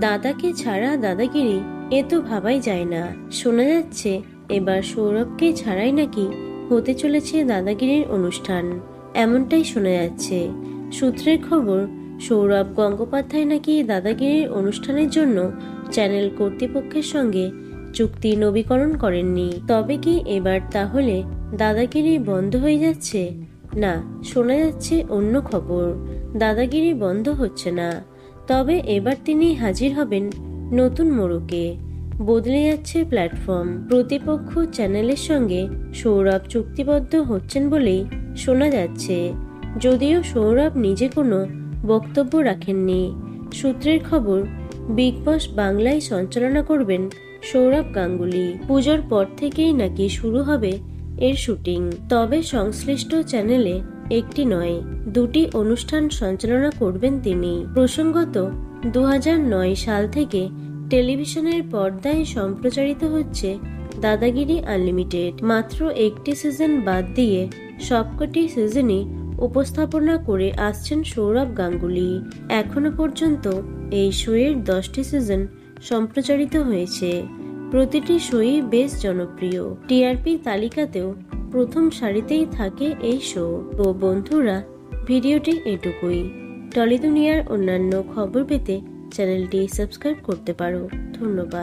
দাদাকে ছাড়া দাদাগিরি এ তো ভাবাই যায় না। শোনা যাচ্ছে এবার সৌরভকে ছাড়াই নাকি হতে চলেছে দাদাগিরির অনুষ্ঠান, এমনটাই শোনা যাচ্ছে। সূত্রের খবর, সৌরভ গঙ্গোপাধ্যায় নাকি দাদাগিরির অনুষ্ঠানের জন্য চ্যানেল কর্তৃপক্ষের সঙ্গে চুক্তি নবীকরণ করেননি। তবে কি এবার তাহলে দাদাগিরি বন্ধ হয়ে যাচ্ছে? না, শোনা যাচ্ছে অন্য খবর, দাদাগিরি বন্ধ হচ্ছে না। তবে এবার তিনি হাজির হবেন নতুন মোড়কে। বদলে যাচ্ছে প্ল্যাটফর্ম। প্রতিপক্ষ চ্যানেলের সঙ্গে সৌরভ চুক্তিবদ্ধ হচ্ছেন বলেই শোনা যাচ্ছে, যদিও সৌরভ নিজে কোনো বক্তব্য রাখেননি। সূত্রের খবর, বিগ বস বাংলায় সঞ্চালনা করবেন সৌরভ গাঙ্গুলি। পুজোর পর থেকেই নাকি শুরু হবে এর শুটিং। তবে সংশ্লিষ্ট চ্যানেলে একটি নয়, দুটি অনুষ্ঠান সঞ্চালনা করবেন তিনি। প্রসঙ্গত, 2009 সাল থেকে টেলিভিশনের পর্দায় সম্প্রচারিত হচ্ছে দাদাগিরি আনলিমিটেড। মাত্র একটি সিজন বাদ দিয়ে সবকটি সিজনই উপস্থাপনা করে আসছেন সৌরভ গাঙ্গুলি। এখনো পর্যন্ত এই শোয়ের 10টি সিজন সম্প্রচারিত হয়েছে। প্রতিটি শোই বেশ জনপ্রিয়। টিআরপি তালিকাতেও প্রথম সারিতেই থাকে এই শো। তো বন্ধুরা, ভিডিওটি এটুকুই। টলি দুনিয়ার অন্যান্য খবর পেতে চ্যানেলটি সাবস্ক্রাইব করতে পারো। ধন্যবাদ।